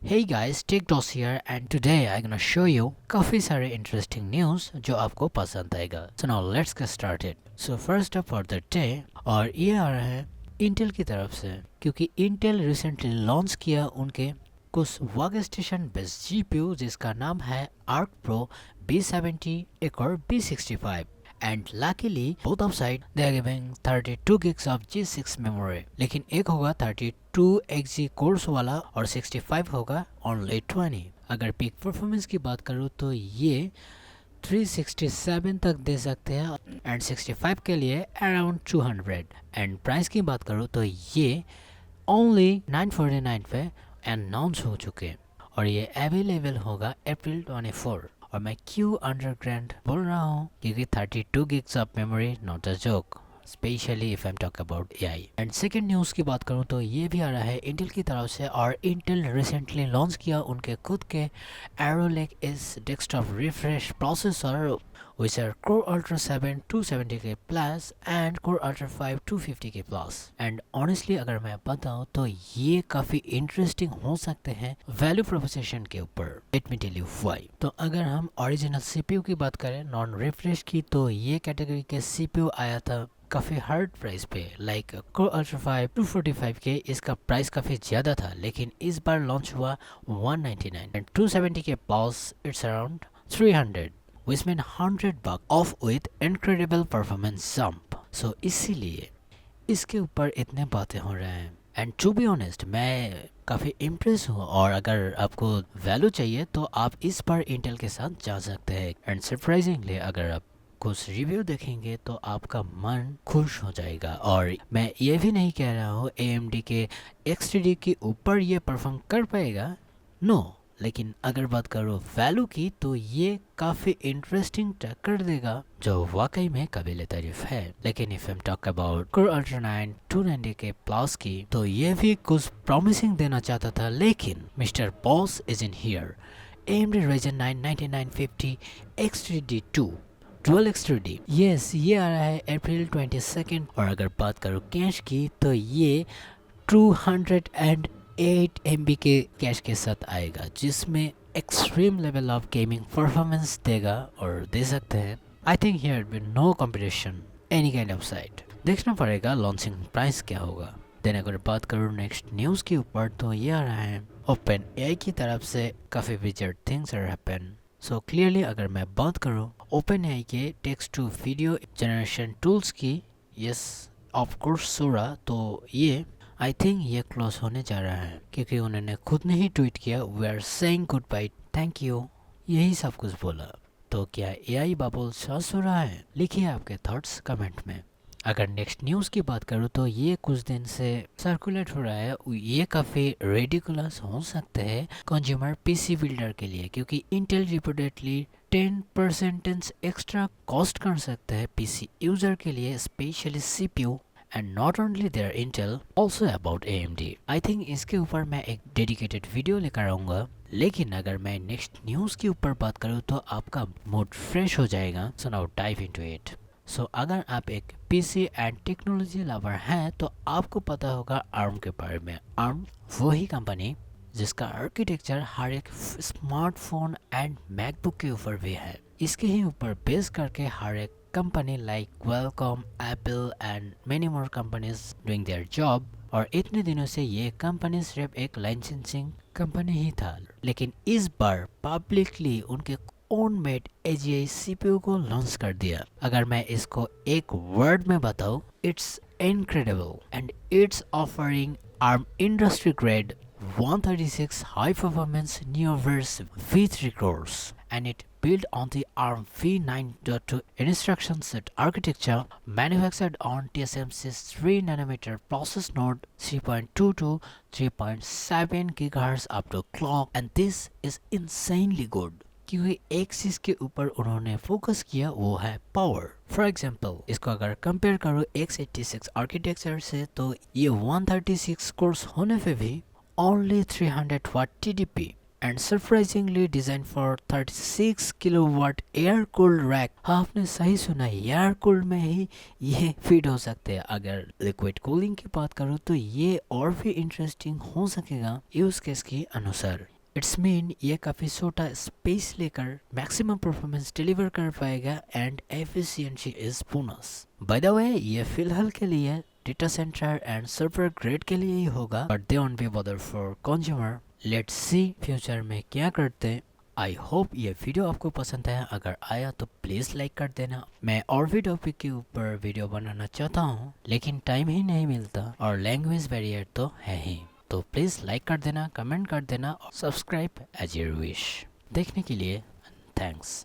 Hey guys, TechDos here and today I'm gonna show you काफी सारे interesting news जो आपको पसंद आएगा. So now let's get started. So first up for the day और ये आ रहा है Intel की तरफ से क्योंकि Intel recently लॉन्च किया उनके कुछ वर्क स्टेशन बेस्ड GPU जिसका नाम है Arc Pro B70 एक और B65 and luckily both of side they are giving 32 gigs of G6 memory लेकिन एक होगा 32 कोर्स वाला और 65 होगा only 20. अगर पीक परफॉर्मेंस की बात करूँ तो ये 367 तक दे सकते हैं एंड 65 के लिए अराउंड 200 एंड प्राइस की बात करूँ तो ये ओनली 949 पे अनाउंस हो चुके और ये अवेलेबल होगा अप्रैल 24. और मैं क्यों अंडरग्राउंड बोल रहा हूँ क्योंकि 32 gigs of memory not a joke specially if I am talk about AI. And second news की बात करूँ तो ये भी आ रहा है इंटेल की तरफ से और इंटेल रिसेंटली लॉन्च किया उनके खुद के एरो लेक इस desktop refresh processor which are Core Ultra 7 270K plus and Core Ultra 5 250K plus. And honestly अगर मैं बताऊँ तो ये काफ़ी इंटरेस्टिंग हो सकते हैं वैल्यू प्रोपोजिशन के ऊपर. Let me tell you why. तो अगर हम ओरिजिनल CPU की बात करें नॉन रिफ्रेश की तो ये कैटेगरी के CPU आया था काफ़ी हार्ड प्राइस पे लाइक Core Ultra 5 245K इसका प्राइस काफ़ी ज़्यादा था लेकिन इस बार लॉन्च हुआ 199 and 270K plus it's around 300 which mean $100 off with incredible performance jump. So इसीलिए इसके ऊपर इतने बातें हो रहे हैं एंड टू बी ऑनेस्ट मैं काफ़ी इम्प्रेस हूँ और अगर आपको वैल्यू चाहिए तो आप इस बार इंटेल के साथ जा सकते हैं एंड सरप्राइजिंगली अगर आप कुछ रिव्यू देखेंगे तो आपका मन खुश हो जाएगा. और मैं ये भी नहीं कह रहा हूँ AMD के XTD के ऊपर ये परफॉर्म कर पाएगा नो लेकिन अगर बात करो वैल्यू की तो ये काफ़ी इंटरेस्टिंग टक्कर देगा जो वाकई में काबिल तारीफ है. लेकिन if am talk about Core Ultra 9 290K plus की तो ये भी कुछ प्रॉमिसिंग देना चाहता था लेकिन mister boss is in here. AMD Ryzen 9 9950 XTD2 dual XTD yes ये आ रहा है अप्रैल 22 और अगर बात करो कैश की तो ये 208 MB के कैश के साथ आएगा जिसमें extreme level of gaming performance देगा और दे सकते हैं. I think here be no competition any kind of side. देखना पड़ेगा लॉन्चिंग प्राइस क्या होगा. देन अगर बात करूँ नेक्स्ट न्यूज़ के ऊपर तो ये आ रहा है ओपन AI की तरफ से काफ़ी wizard things are happen. So clearly अगर मैं बात करूँ ओपन AI के text to video generation tools की यस ऑफ कोर्स सोरा तो ये आई थिंक ये क्लोज होने जा रहा है क्योंकि उन्होंने खुद ने ही ट्वीट किया we are saying good bye thank you यही सब कुछ बोला. तो क्या AI बबल सच हो रहा है? लिखिए आपके थॉट्स कमेंट में. अगर नेक्स्ट न्यूज़ की बात करूँ तो ये कुछ दिन से सर्कुलेट हो रहा है ये काफ़ी रेडिकुलस हो सकते हैं कंज्यूमर PC बिल्डर के लिए क्योंकि इंटेल रिपोर्टेडली 10% एक्स्ट्रा कॉस्ट कर सकते हैं PC यूज़र के लिए specially CPU and not only their Intel also about AMD. I think इसके ऊपर मैं एक डेडिकेटेड वीडियो लेकर आऊँगा लेकिन अगर मैं नेक्स्ट न्यूज़ के ऊपर बात करूँ तो आपका मूड फ्रेश हो जाएगा. So now dive into it. So अगर आप एक PC एंड टेक्नोलॉजी लवर हैं तो आपको पता होगा ARM के बारे में. ARM वही कंपनी जिसका आर्किटेक्चर हर एक स्मार्टफोन एंड मैकबुक के ऊपर भी है. इसके ही ऊपर बेस करके हर एक company like Qualcomm, Apple and many more companies doing their job. और इतने दिनों से ये कंपनी सिर्फ एक लाइसेंसिंग कंपनी ही था लेकिन इस बार पब्लिकली उनके ओन मेड AGI CPU को लॉन्च कर दिया. अगर मैं इसको एक वर्ड में बताऊँ it's incredible and it's offering ARM industry grade 136 high performance Neoverse V3 cores and it built on the ARM v9.2 instruction set architecture manufactured on TSMC's 3nm process node 3.2 to 3.7 GHz up to clock and this is insanely good क्योंकि एक चीज के ऊपर उन्होंने focus किया वो है power. For example इसको अगर कंपेयर करो x86 आर्किटेक्चर से तो ये 136 कोर्स होने पे भी only 300 watt TDP and surprisingly designed for 36 kilowatt air cooled rack. हाँ आपने सही सुना एयर कूल्ड में ही ये फिट हो सकते हैं. अगर लिक्विड कूलिंग की बात करूँ तो ये और भी इंटरेस्टिंग हो सकेगा यूज केस के अनुसार. इट्स मीन ये काफ़ी छोटा स्पेस लेकर मैक्सिमम परफॉर्मेंस डिलीवर कर पाएगा and efficiency is bonus. By the way ये फिलहाल के लिए data centre and server grade के लिए ही होगा, बट दे वोंट बी बदर for consumer. Let's see future में क्या करते हैं। आई होप ये वीडियो आपको पसंद आया, अगर आया तो प्लीज़ लाइक कर देना। मैं और भी टॉपिक के ऊपर वीडियो बनाना चाहता हूँ लेकिन टाइम ही नहीं मिलता और लैंग्वेज बैरियर तो है ही। तो प्लीज़ लाइक कर देना, कमेंट कर देना और सब्सक्राइब एज योर विश। देखने के लिए थैंक्स।